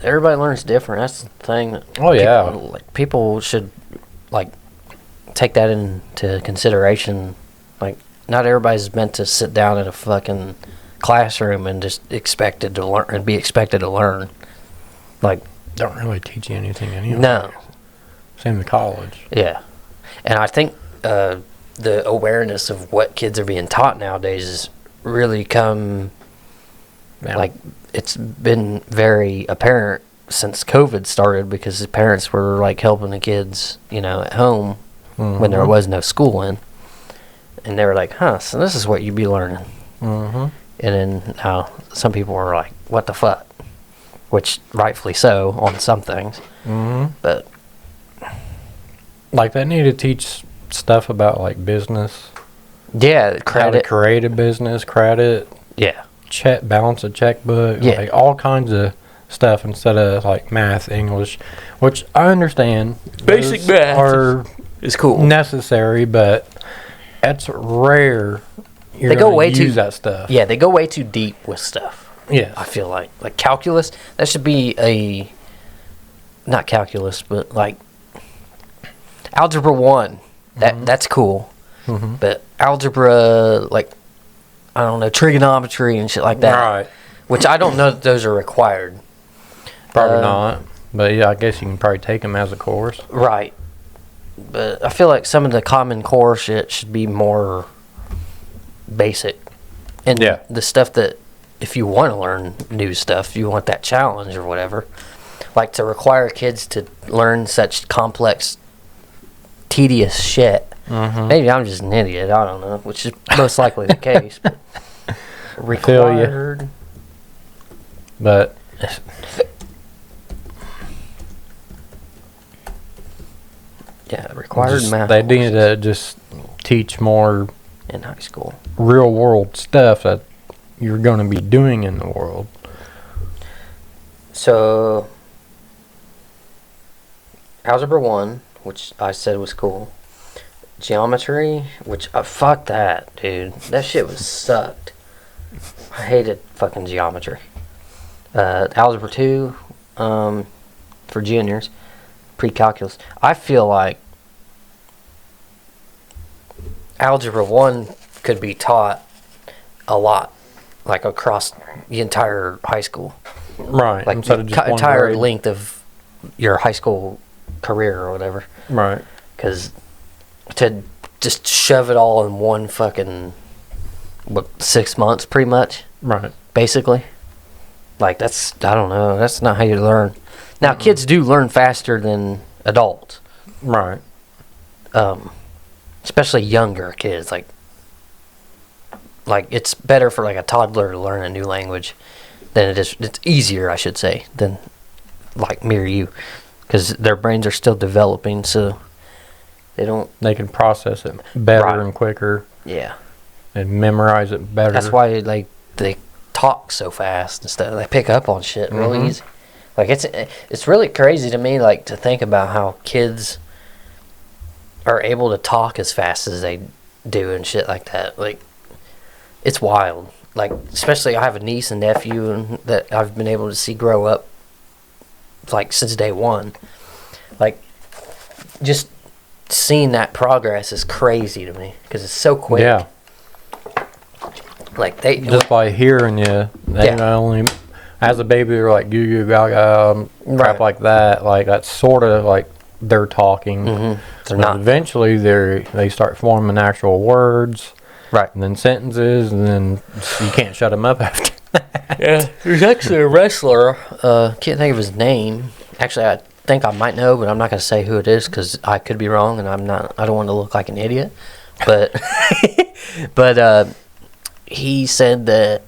everybody learns different. That's the thing. That Oh, yeah. people should like take that into consideration. Like, not everybody's meant to sit down in a fucking classroom and just expected to learn and be expected to learn. Like, Don't really teach you anything anyway. no, Same with college. yeah, and I think the awareness of what kids are being taught nowadays is really come. Yeah. Like, it's been very apparent since COVID started because the parents were like helping the kids, at home when there was no schooling, and they were like, "Huh, so this is what you'd be learning." Mm-hmm. And then now some people are like, "What the fuck?" Which rightfully so on some things, Mm-hmm. but Like, they need to teach stuff about, like, business. yeah, How to credit, create a business, credit, yeah, balance a checkbook. Yeah. Like, all kinds of stuff instead of, like, math, English, which I understand. Basic Those math are it's cool. necessary, but it's rare you're They go gonna way use too- that stuff. Yeah, they go way too deep with stuff. Yeah. I feel like calculus. That should be not calculus, but like algebra 1. That's cool. Mm-hmm. But algebra, like, I don't know, trigonometry and shit like that, Right. which I don't know that those are required. Probably Uh, not. But yeah, I guess you can probably take them as a course. Right. But I feel like some of the common core shit should be more basic. And Yeah. the stuff that, if you want to learn new stuff, you want that challenge or whatever, like to require kids to learn such complex, tedious shit. Mm-hmm. Maybe I'm just an idiot. I don't know, which is most likely the case. But feel ya. required. But Yeah, required math they need courses to just teach more in high school. real world stuff that you're going to be doing in the world. So, algebra 1, which I said was cool. Geometry, which, fuck that, dude. That shit was sucked. I hated fucking geometry. Algebra 2, for juniors, pre-calculus. I feel like algebra 1 could be taught a lot, like across the entire high school. Right. Like Instead the of just one entire grade. length of your high school career or whatever. Right. Because to just shove it all in one fucking 6 months, pretty much, Right. basically. Like, that's, I don't know, that's not how you learn. Now, kids do learn faster than adults, Right. especially younger kids. Like it's better for like a toddler to learn a new language than it is. It's easier, I should say, than like me or you, because their brains are still developing, so they don't. They can process it better Right. and quicker Yeah, and memorize it better. that's why like they talk so fast and stuff. They pick up on shit really Mhm. easy. Like it's really crazy to me, like, to think about how kids are able to talk as fast as they do and shit like that. Like, it's wild. Like, especially I have a niece and nephew that I've been able to see grow up like since day one. Like, just seeing that progress is crazy to me because it's so quick. Yeah. Like they Just by hearing you, they Yeah. not only, as a baby, they're like goo goo gaga, crap Right. like that. Like, that's sort of like they're talking. They're But not eventually, they start forming actual words, right. and then sentences, and then you can't shut them up after. Yeah, there's actually a wrestler. Can't think of his name. Actually, I think I might know, but I'm not gonna say who it is because I could be wrong, and I don't want to look like an idiot. But, but he said that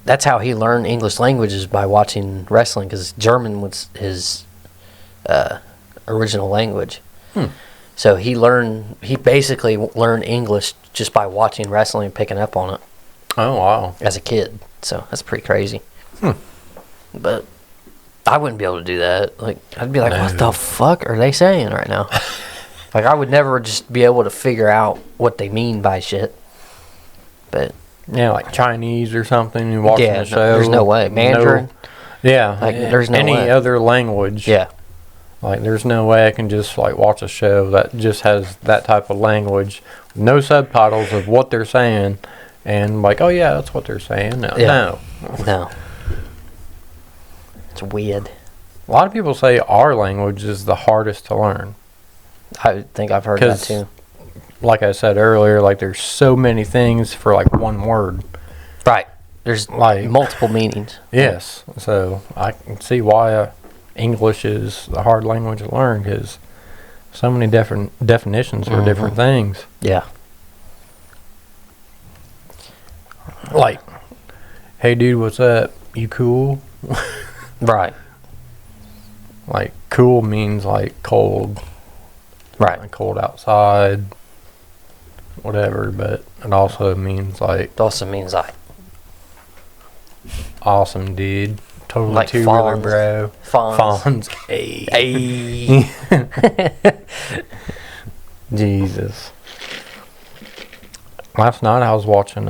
that's how he learned English languages, by watching wrestling, because German was his original language. So he basically learned English just by watching wrestling and picking up on it Oh wow! as a kid. So that's pretty crazy. But I wouldn't be able to do that. Like, I'd be like, what the fuck are they saying right now? Like, I would never just be able to figure out what they mean by shit. But Yeah, like Chinese or something. You watching yeah, the show. there's no way. Mandarin. Yeah. Like, there's no any way. other language. Yeah. Like, there's no way I can just like watch a show that just has that type of language, no subtitles of what they're saying, and like, oh yeah, that's what they're saying. No, Yeah. no. No. It's weird. A lot of people say our language is the hardest to learn. I think I've heard that 'Cause too. Like I said earlier, like there's so many things for like one word. Right. There's Like- multiple meanings. Yes, so I can see why English is a hard language to learn, because so many different definitions for different things. Yeah. Like, hey dude, what's up? You cool? Right. Like, cool means like cold, Right. like cold outside, whatever, but it also means like It also means like awesome, dude. Totally Like two-wheeler, Fonz. bro. Fonz. Fonz. Hey. Hey. Jesus. Last night I was watching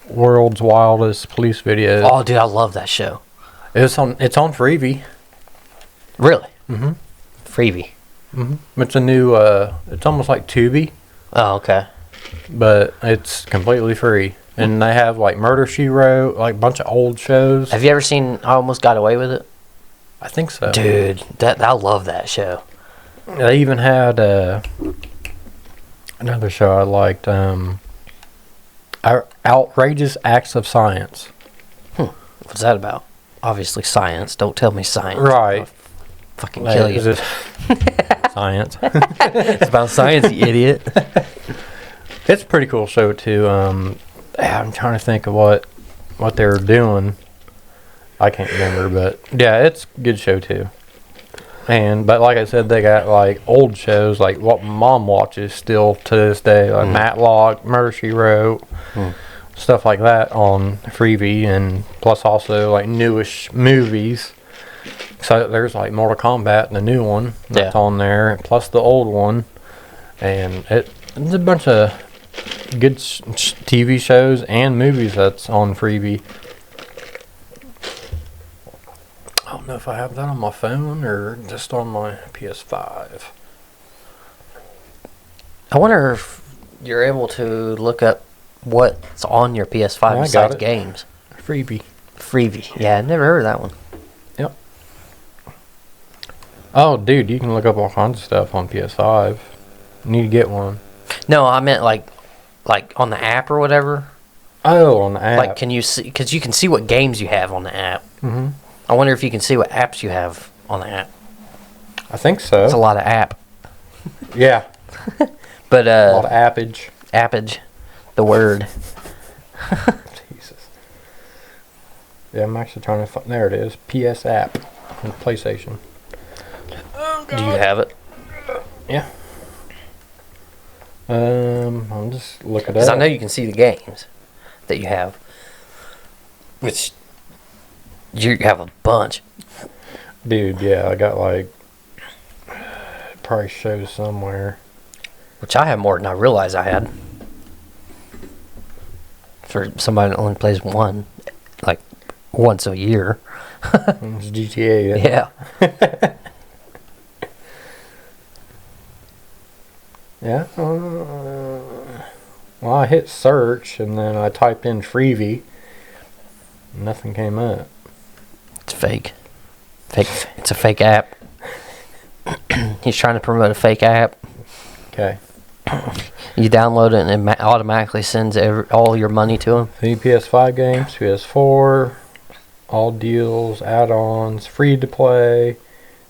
World's Wildest Police Videos. Oh, dude, I love that show. It's on Freevee. Really? Mhm. Freebie. It's a new it's almost like Tubi, Oh, okay. but it's completely free. And they have like Murder She Wrote, like a bunch of old shows. Have you ever seen I Almost Got Away with It? I think so. Dude, that I love that show. They even had another show I liked, Outrageous Acts of Science. What's that about? Obviously science. Don't tell me science. Right. I'll fucking kill Is you. it science? It's about science, you idiot. It's a pretty cool show too. I'm trying to think of what they were doing. I can't remember, but yeah, it's a good show too. But like I said, they got like old shows, like what mom watches still to this day, like Matlock, Murder She Wrote, stuff like that on Freevee, and plus also like newish movies. So there's like Mortal Kombat, the new one that's on there, plus the old one, and it's a bunch of good TV shows and movies that's on Freevee. I don't know if I have that on my phone or just on my PS5. I wonder if you're able to look up what's on your PS5 I got besides it. games. Freevee. Freebie. Yeah, I never heard of that one. Yep. Oh, dude, you can look up all kinds of stuff on PS5. You need to get one. No, I meant like on the app or whatever. Oh, on the app. Like, can you see? Because you can see what games you have on the app. Mm-hmm. I wonder if you can see what apps you have on the app. I think so. That's a lot of app. Yeah. But A lot of appage. appage, the word. Jesus. Yeah, I'm actually trying to find. There it is. PS app on PlayStation. Do you have it? Yeah. I'll just look it Because I up. know you can see the games that you have. Which you have a bunch. Dude, yeah, I got like probably shows somewhere. Which I have more than I realized I had. For somebody that only plays one, like once a year. It's GTA. Yeah. Yeah. Well, I hit search and then I typed in Freevee. Nothing came up. It's fake. It's a fake app. He's trying to promote a fake app. Okay. You download it and it automatically sends all your money to him. The PS5 games, PS4, all deals, add-ons, free to play,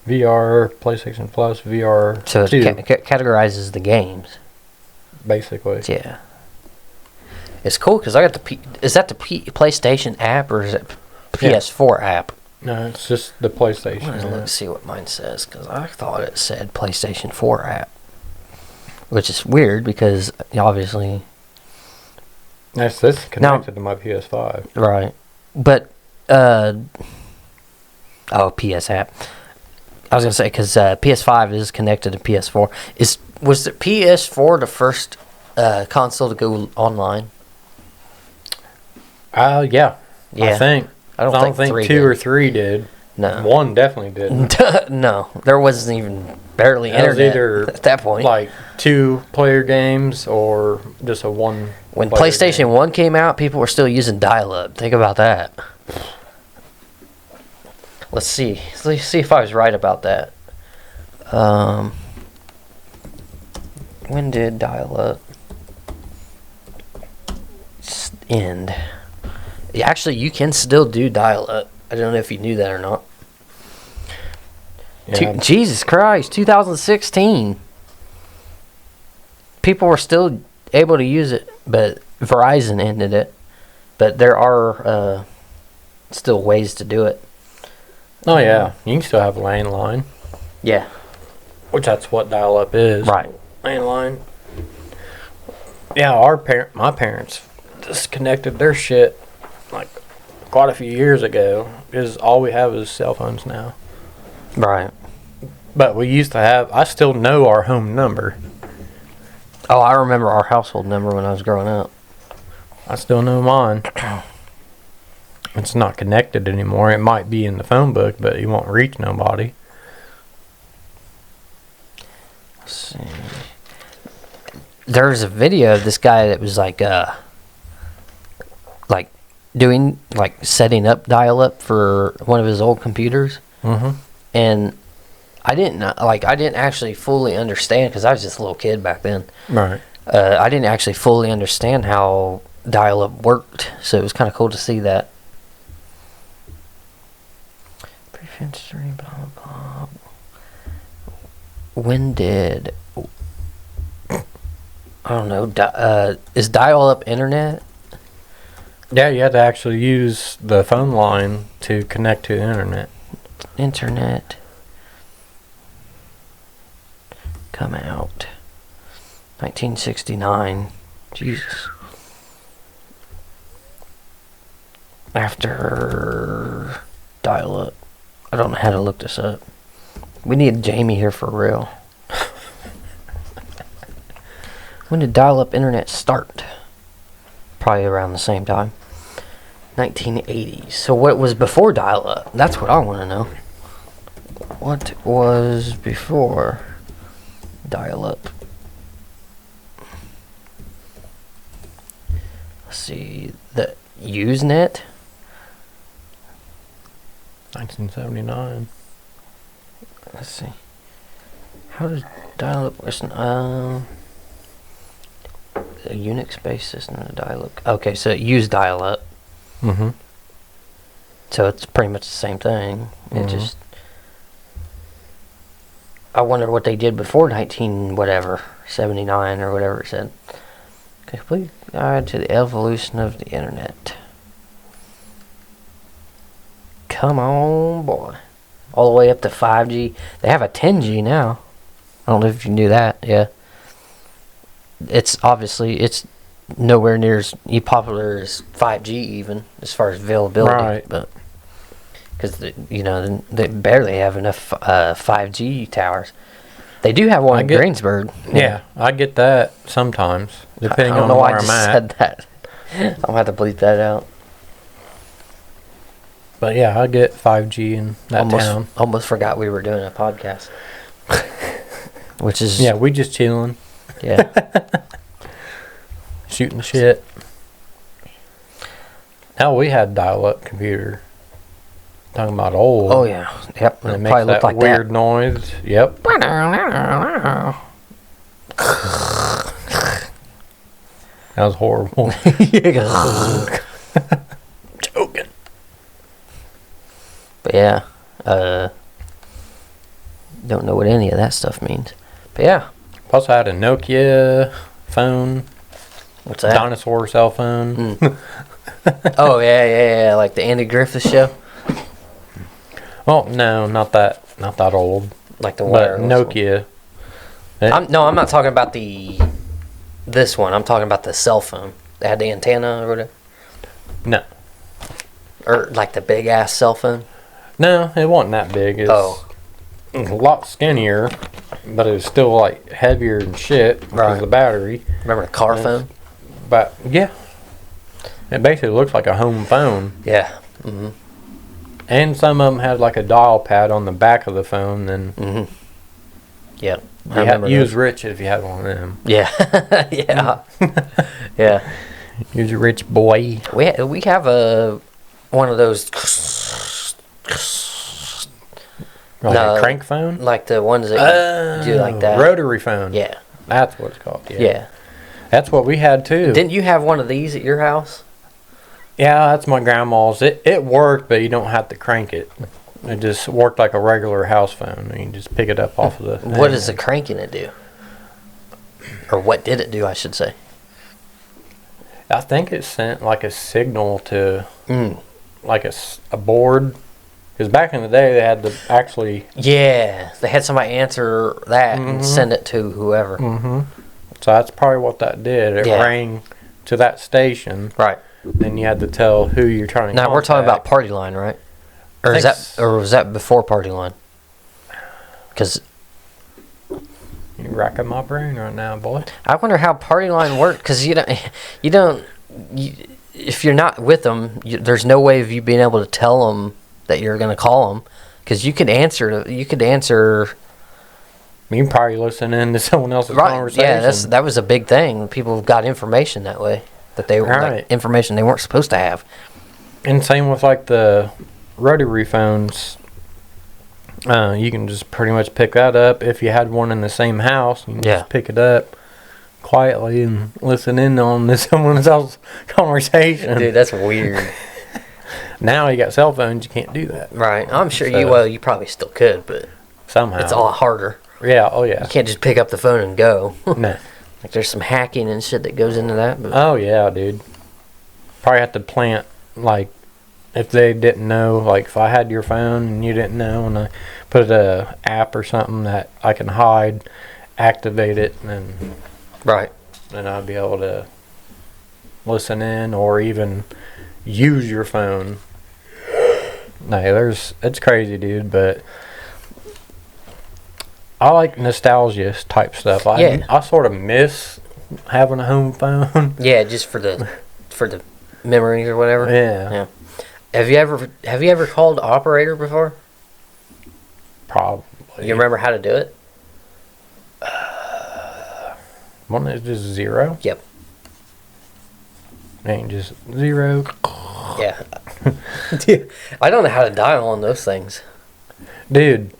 VR, PlayStation Plus, VR So it 2, categorizes the games. basically. Yeah. It's cool because I got is that the PlayStation app or is it PS4 app? No, it's just the PlayStation. I'm gonna look see what mine says because I thought it said PlayStation 4 app, which is weird because obviously This connected to my PS5. right, but PS app. I was gonna say because PS5 is connected to PS4. Was the PS4 the first console to go online? Yeah. I Yeah. think. I don't, I don't think three two did. or three did. No. One definitely didn't. No, there wasn't even barely That was internet either at that point. Like 2-player games or just a one. When PlayStation 1 came out, people were still using dial-up. Think about that. Let's see if I was right about that. When did dial-up end? Actually, you can still do dial-up. I don't know if you knew that or not. Yeah. Jesus Christ, 2016. People were still able to use it, but Verizon ended it. But there are still ways to do it. Oh yeah, you can still have a landline, Yeah. which that's what dial-up is. Right. Landline. Yeah, my parents disconnected their shit like quite a few years ago. Because all we have is cell phones now. Right. But we used to have. I still know our home number. Oh, I remember our household number when I was growing up. I still know mine. It's not connected anymore. It might be in the phone book, but you won't reach nobody. Let's see. There's a video of this guy that was like doing like setting up dial-up for one of his old computers, Mm-hmm. and I didn't actually fully understand because I was just a little kid back then. Right. I didn't actually fully understand how dial-up worked, so it was kind of cool to see that. Prevent stream, blah blah. When did I don't know? Is dial-up internet? Yeah, you had to actually use the phone line to connect to the internet. Internet come out 1969. Jesus. After dial-up. I don't know how to look this up. We need Jamie here for real. When did dial-up internet start? Probably around the same time. 1980s. So what was before dial-up? That's what I want to know. What was before dial-up? Let's see. The Usenet? 1979. Let's see. How does dial-up listen? A Unix-based system to dial-up. Okay, so it used dial-up. Mm-hmm. So it's pretty much the same thing. It Mhm. just... I wonder what they did before 79 or whatever it said. Complete guide to the evolution of the internet. Come on, boy. All the way up to 5G. They have a 10G now. I don't know if you knew that. Yeah. It's nowhere near as popular as 5G even as far as availability. Right. But because they barely have enough 5G towers. They do have one in Greensburg. Yeah, I get that sometimes, depending I don't on know why where I I'm just at. said that. I'll have to bleep that out. But yeah, I get 5G in that town. Almost forgot we were doing a podcast. Which is Yeah, we just chilling, yeah. shooting the shit. Hell, we had dial-up computer. Talking about old. Oh yeah. Yep. And it It makes probably that looked like weird noise. Yep. that. That was horrible. Joking. But yeah. Don't know what any of that stuff means. But yeah. Plus, I had a Nokia phone. What's that? Dinosaur cell phone. Oh yeah. Like the Andy Griffith show. Oh no, not that old. Like the But wireless Nokia. one. I'm not talking about this one. I'm talking about the cell phone. That had the antenna or whatever. No, Or like the big ass cell phone. no, it wasn't that big. It's a lot skinnier, but it was still like heavier and shit because Right. of the battery. Remember the car phone? But yeah, it basically looks like a home phone. Yeah. Mm-hmm. And some of them had like a dial pad on the back of the phone. And Mm-hmm. Yeah. you was rich if you had one of them. Yeah. Yeah. Yeah. You was a rich boy. We have one of those Like No. a crank phone? like the ones that you do like that. Rotary phone. Yeah. That's what it's called. Yeah. That's what we had too. Didn't you have one of these at your house? Yeah, that's my grandma's. It worked, but you don't have to crank it. It just worked like a regular house phone. You can just pick it up off of the. What does the cranking it do? Or what did it do, I should say? I think it sent like a signal to Mm. like a board. Because back in the day, they had to actually. Yeah, they had somebody answer that and Mhm. send it to whoever. Mm-hmm. So that's probably what that did. It Yeah. rang to that station. Right. Then you had to tell who you're trying to. Now we're talking about contact. Party Line, right? Or is Thanks. that, or was that before Party Line? Because You racking my brain right now, boy. I wonder how Party Line worked. Because if you're not with them, there's no way of you being able to tell them that you're going to call them. Because you could answer. You can probably listen in to someone else's Right? conversation. Yeah, that was a big thing. People got information that way. That they Right. like, information they weren't supposed to have. And same with like the rotary phones. You can just pretty much pick that up if you had one in the same house. You can Yeah. just pick it up quietly and listen in on this someone else's conversation. Dude, that's weird. Now you got cell phones, you can't do that Right. I'm sure So- you probably still could, but somehow. it's a lot harder. Yeah. Oh yeah. You can't just pick up the phone and go. No. Like there's some hacking and shit that goes into that. But Oh yeah, dude. Probably have to plant like if they didn't know, like if I had your phone and you didn't know, and I put a app or something that I can hide, activate it, and right. then I'd be able to listen in or even use your phone. No, it's crazy, dude, but I like nostalgia type stuff. Yeah. I sort of miss having a home phone. Yeah, just for the memories or whatever. Yeah. Have you ever called operator before? Probably. You remember how to do it? One is just 0. Yep. Ain't just 0. Yeah. Dude, I don't know how to dial on those things. Dude,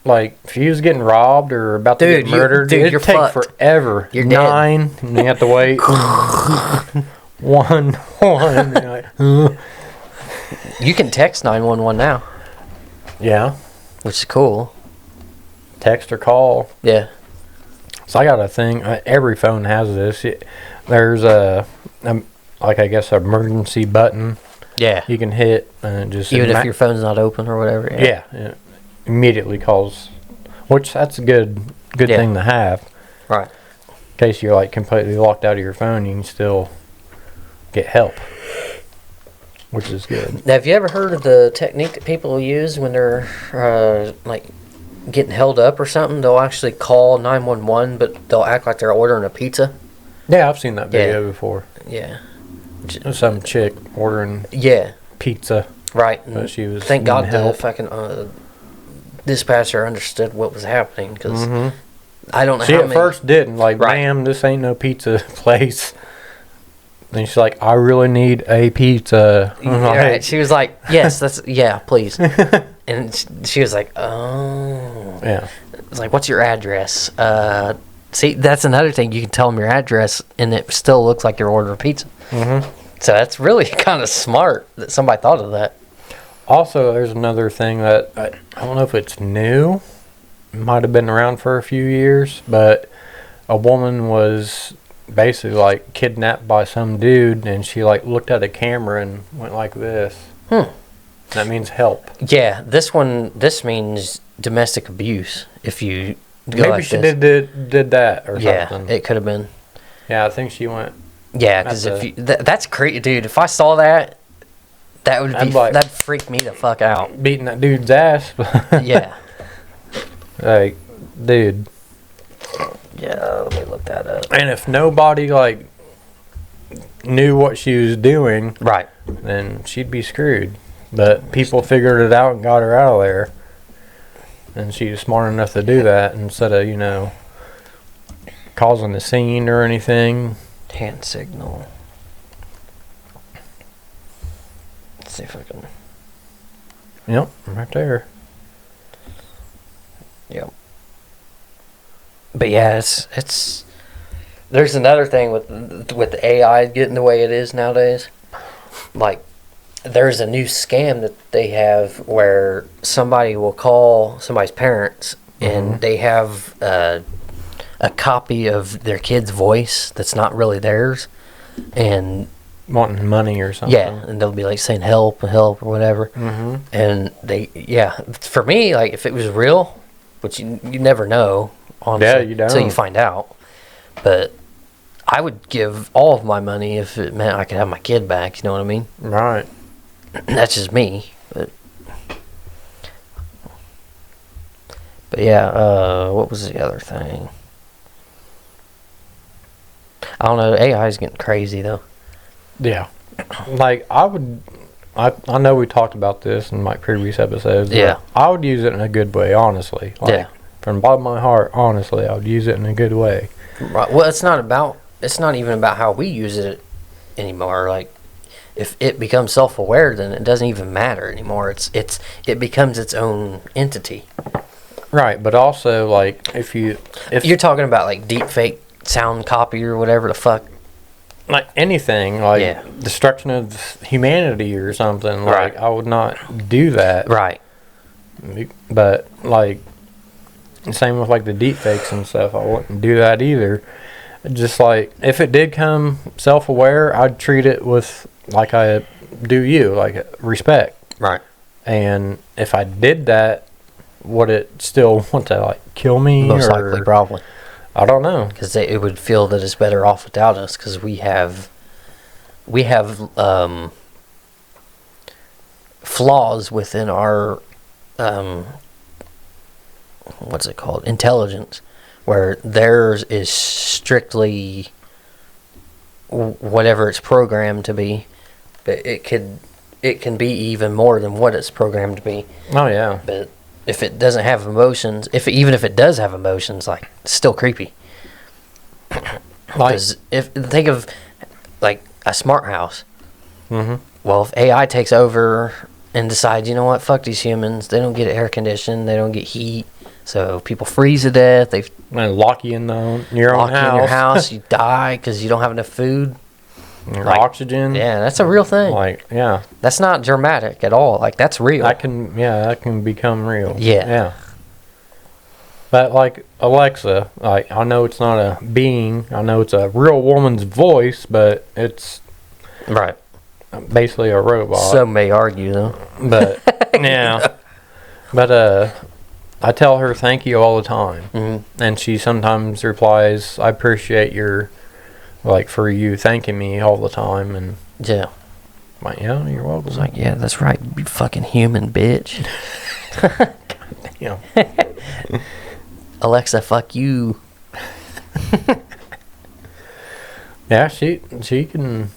like if you was getting robbed or about to Dude, get murdered, you're it'd take fucked. forever. You're dead. 9, and you have to wait. 1, 1. And you're like, huh? You can text 911 now, Yeah, which is cool. text or call. Yeah. So I got a thing. Every phone has this. There's like I guess an emergency button Yeah. you can hit, and just Even if your phone's not open or whatever. yeah, it immediately calls. Which that's a good Yeah. thing to have. Right. In case you're like completely locked out of your phone, you can still get help, which is good. Now, have you ever heard of the technique that people use when they're like getting held up or something? They'll actually call 911, but they'll act like they're ordering a pizza. Yeah, I've seen that video Yeah. before. Yeah. Some chick ordering Yeah. pizza, Right. but she was Thank God needing the help. fucking dispatcher understood what was happening because Mhm. I don't know She how at many. first didn't like, Right. ma'am, this ain't no pizza place. And she's like, I really need a pizza. I'm like, Right. She was like, "Yes, that's please." And she was like, "Oh." yeah. It's like, "What's your address?" See, that's another thing. You can tell them your address, and it still looks like you're ordering pizza. hmm So that's really kind of smart that somebody thought of that. Also, there's another thing that I don't know if it's new. It might have been around for a few years, but a woman was basically like kidnapped by some dude, and she like looked at a camera and went like this. That means help. Yeah, this means domestic abuse. If you go Maybe like she this. did that or Yeah, something. it could have been. Yeah, I think she went. Yeah, because That's if you that's crazy, dude. If I saw that, that would be I'd like- that'd freak me the fuck out. Beating that dude's ass. Yeah. Like, dude. Yeah, let me look that up. And if nobody like knew what she was doing, Right. then she'd be screwed. But people figured it out and got her out of there. And she was smart enough to do that instead of, causing a scene or anything. Hand signal. Let's see if I can. Yep, right there. Yep. But yeah, it's. There's another thing with the AI getting the way it is nowadays. Like, there's a new scam that they have where somebody will call somebody's parents and they have a copy of their kid's voice that's not really theirs, and Wanting money or something. yeah, and they'll be like saying help or whatever. Mm-hmm. And for me, like, if it was real, which you never know, honestly, Yeah, you don't. until you find out. But I would give all of my money if it meant I could have my kid back. You know what I mean? Right. That's just me. But yeah, what was the other thing? I don't know. AI is getting crazy though. Yeah. Like, I know we talked about this in like previous episodes. But Yeah. I would use it in a good way, honestly. Like, Yeah. From the bottom of my heart, honestly, I would use it in a good way. Right. Well, it's not even about how we use it anymore. Like, if it becomes self-aware, then it doesn't even matter anymore. It becomes its own entity. Right, but also, like, if You're talking about like deep fake sound copy or whatever the fuck. like anything, like Yeah. destruction of humanity or something, Right. like, I would not do that. Right. But, like, same with like the deep fakes and stuff, I wouldn't do that either. Just like, if it did come self-aware, I'd treat it with like I do you, like respect. Right. And if I did that, would it still want to like kill me? Most or, likely, probably. I don't know. Because it would feel that it's better off without us, because we have flaws within our what's it called, intelligence, where theirs is strictly whatever it's programmed to be, but it can be even more than what it's programmed to be. Oh yeah. But if it doesn't have emotions, even if it does have emotions, like, it's still creepy. Like, Because think of like a smart house. mm-hmm. Well, if AI takes over and decides, you know what, fuck these humans, they don't get air conditioned, they don't get heat, so people freeze to death. They And lock you in your lock own you house. in your house, you die because you don't have enough food. Your Like, oxygen. Yeah, that's a real thing. Like, yeah. That's not dramatic at all. Like, that's real. That can become real. Yeah. Yeah. But like Alexa, like, I know it's not a being. I know it's a real woman's voice, but it's Right. basically a robot. Some may argue, though. But yeah. But I tell her thank you all the time, Mm-hmm. and she sometimes replies, "I appreciate for you thanking me all the time." And Yeah. I'm like, yeah, you're welcome. It's like, yeah, that's right, you fucking human bitch. Yeah. Alexa, fuck you. Yeah, she can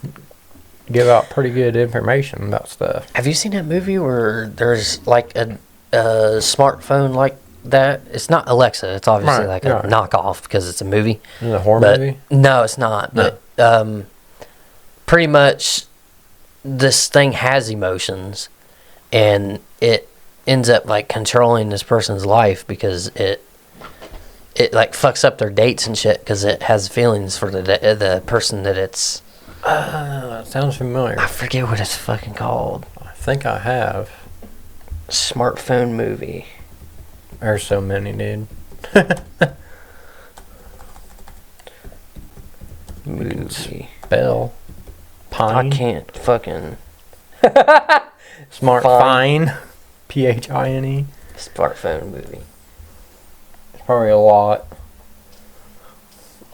give out pretty good information about stuff. Have you seen that movie where there's like a smartphone like that? It's not Alexa. It's obviously Right, like a yeah. knockoff because it's a movie. Is it a horror But movie? no, it's not. No. But pretty much this thing has emotions, and it ends up like controlling this person's life because it like fucks up their dates and shit because it has feelings for the person that it's. That sounds familiar. I forget what it's fucking called. I think I have. Smartphone movie. There's so many, dude. Movie. Bell. I Pine. can't fucking. Smart Fine. Fine. Phine. Smartphone movie. Probably a lot.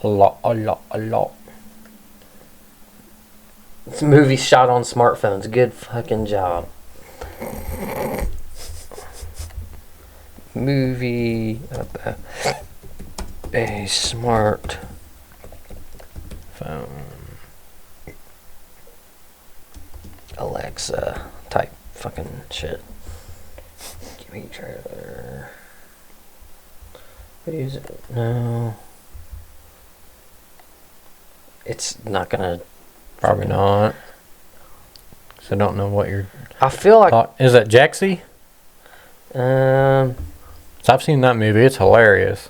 A lot. It's a movie shot on smartphones. Good fucking job. Movie about a smart Phone. Alexa type fucking Movie trailer. What is it? No. It's not gonna. Probably not. So I don't know what you're. I feel like. Is that Jaxie? Um. So I've seen that movie. It's hilarious.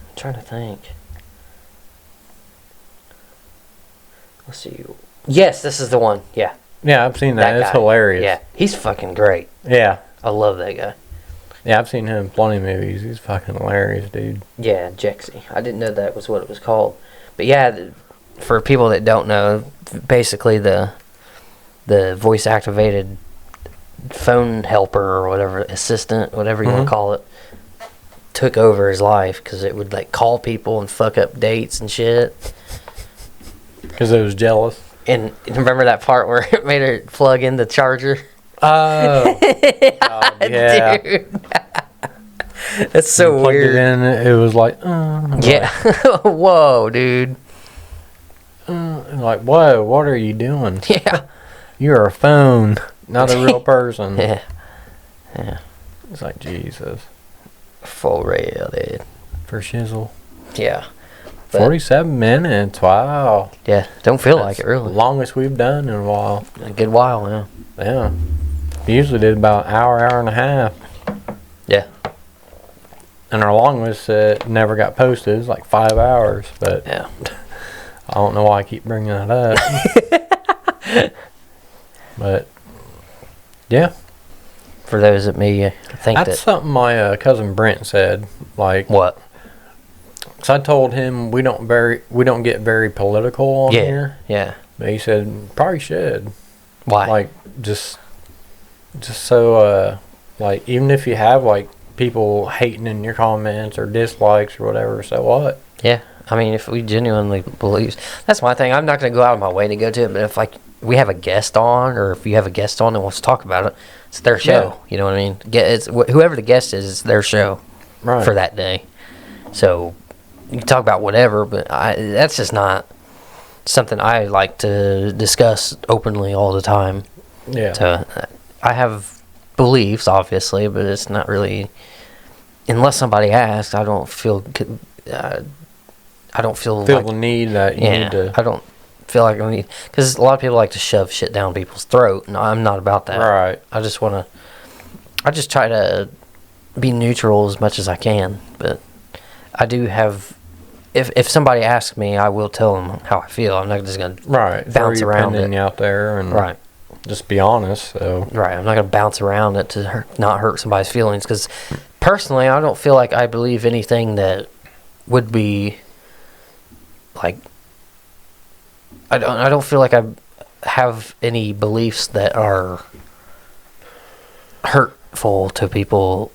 I'm trying to think. Let's see. Yes, this is the one. Yeah. Yeah, I've seen that. It's guy. hilarious. Yeah, he's fucking great. Yeah. I love that guy. Yeah, I've seen him in plenty of movies. He's fucking hilarious, dude. Yeah, Jexy. I didn't know that was what it was called. But yeah, for people that don't know, basically the voice activated phone helper or whatever, assistant, whatever you want to call it, took over his life because it would like call people and fuck up dates and shit. Because it was jealous. And remember that part where it made her plug in the charger? Oh. God, yeah. Dude. That's so Plugged weird. it in, it was like, Yeah. Whoa, dude. like, whoa, what are you doing? Yeah. You're a phone, not a real person. Yeah. Yeah. It's like, Jesus. For real, dude. For shizzle. Yeah. But, 47 minutes, wow. yeah. Don't feel like That's it, really. the longest we've done in a while. A good while, yeah. Yeah. We usually did about an hour, hour and a half. Yeah. And our longest never got posted. It was like 5 hours, but Yeah. I don't know why I keep bringing that up. But, yeah. For those that may think That's that. something my cousin Brent said. Like, What? so I told him we don't get very political on Yeah. here. Yeah. But he said probably should. Why? Like just so like even if you have like people hating in your comments or dislikes or whatever, so what? Yeah. I mean, if we genuinely believe, that's my thing. I'm not going to go out of my way to go to it, but if like we have a guest on, or if you have a guest on that wants to talk about it, it's their show. You know what I mean? It's whoever the guest is, it's their show Right. for that day. So you can talk about whatever, but that's just not something I like to discuss openly all the time. Yeah. So I have beliefs, obviously, but it's not really. Unless somebody asks, I don't feel. I don't feel Feel like the need that you yeah. need to. I don't feel like I need, because a lot of people like to shove shit down people's throat, and I'm not about that. Right. I just want to. I just try to be neutral as much as I can, but I do have. If somebody asks me, I will tell them how I feel. I'm not just gonna Right. bounce Throw your around opinion it. out there and Right. just be honest. So Right. I'm not gonna bounce around it to not hurt somebody's feelings. Because personally, I don't feel like I believe anything that would be like. I don't feel like I have any beliefs that are hurtful to people.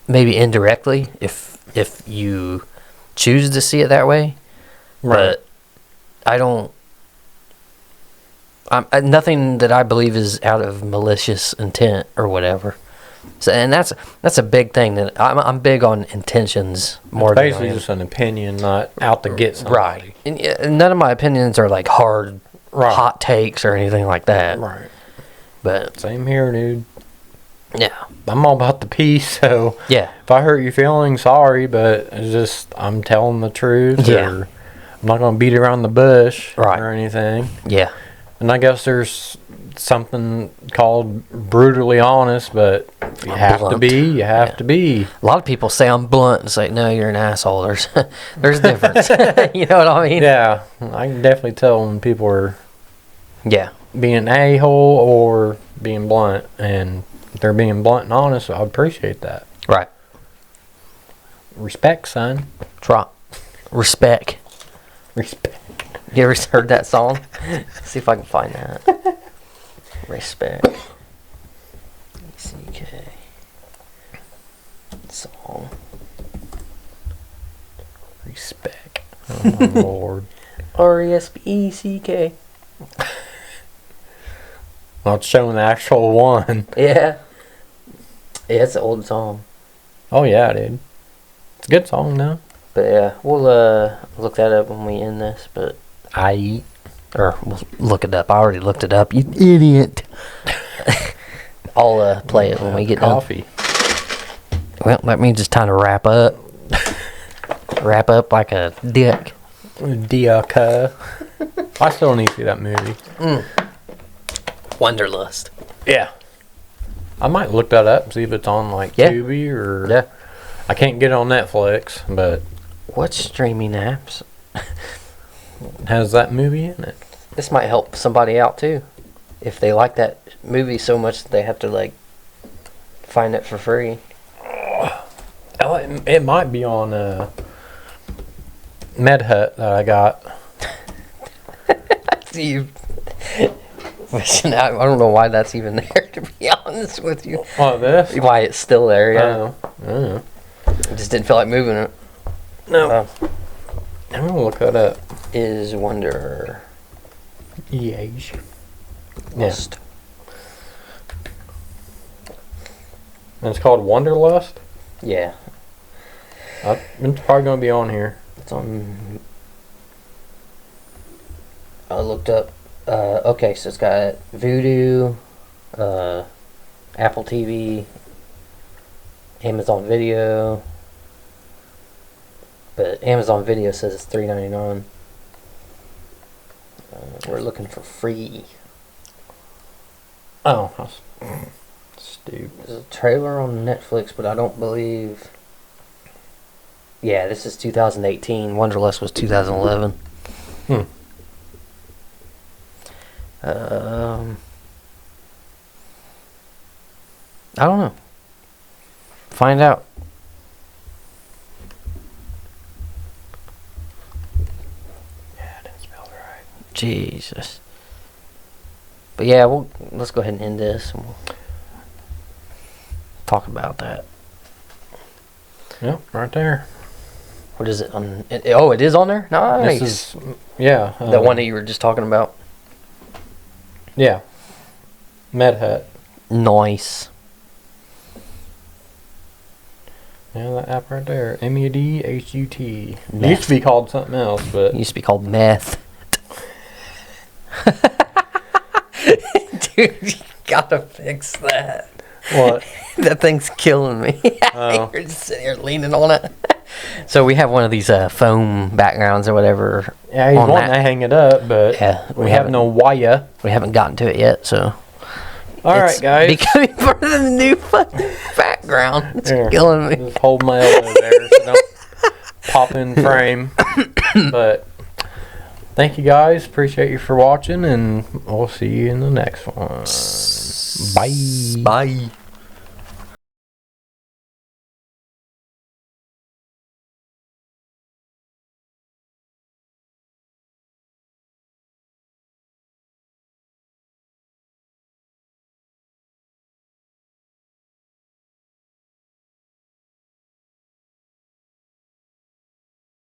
Maybe indirectly, if you choose to see it that way. Right. But I don't. Nothing that I believe is out of malicious intent or whatever. So, and that's a big thing that I'm big on intentions more than I basically am. just an opinion, not out to get somebody. Right. And none of my opinions are like hard, Right. hot takes or anything like that. Right. But Same here, dude. yeah, I'm all about the peace, so yeah, if I hurt your feelings, sorry, but it's just I'm telling the truth. Yeah. Or I'm not gonna beat around the bush Right. or anything. yeah, And I guess there's something called brutally honest, but you have to Blunt. be. You have Yeah. to be. A lot of people say I'm blunt and say, no, you're an asshole. There's a difference. You know what I mean? Yeah, I can definitely tell when people are Yeah. being an a-hole or being blunt, and if they're being blunt and honest, I appreciate that. Right. Respect, son. Drop. Respect. Respect. You ever heard that song? See if I can find that. Respect. ECK. Song. Respect. Oh my lord. RESPECK. Well, it's showing the actual one. Yeah. Yeah, it's an old song. Oh yeah, dude. It's a good song now. But yeah, we'll look that up when we end this, but or we'll look it up. I already looked it up, you idiot. I'll play it when we get done. Coffee. Well, that means it's time to wrap up. Wrap up like a dick. Diaka. I still need to see that movie. Wanderlust. Yeah. I might look that up and see if it's on like Yeah. Tubi or. Yeah. I can't get it on Netflix, but What streaming apps? it has that movie in it. This might help somebody out too. If they like that movie so much that they have to like find it for free. Oh, it might be on MedHut that I got. See you. I don't know why that's even there, to be honest with you. Oh, this? Why it's still there, yeah. I don't know. I just didn't feel like moving it. No. I'm gonna look that up. Is Wanderlust. Yes. And it's called Wanderlust? Yeah. It's probably gonna be on here. It's on. I looked up. Okay, so it's got Vudu, Apple TV, Amazon Video. But Amazon Video says it's $3.99. We're looking for free. Oh, that's stupid. There's a trailer on Netflix, but I don't believe. Yeah, this is 2018. Wanderlust was 2011. I don't know. Find out. Yeah, I didn't spell it right. Jesus. But yeah, let's go ahead and end this and we'll talk about that. Yep, right there. What is it on? Oh, it is on there. Nice. This is, yeah. The one that you were just talking about. Yeah. MedHut. Nice. Yeah, that app right there. MEDHUT. It Meth. used to be called something else, but It used to be called meth. Dude, you gotta fix that. what? That thing's killing me. Oh. You're just sitting here leaning on it. So we have one of these foam backgrounds or whatever. Yeah, he's on wanting that. to hang it up, but Yeah, we have no wire. We haven't gotten to it yet, so. All right, guys. Becoming part of the new fucking background. It's Here, killing me. Just hold my elbow there so don't pop in frame. But thank you guys. Appreciate you for watching, and we'll see you in the next one. Bye. Bye.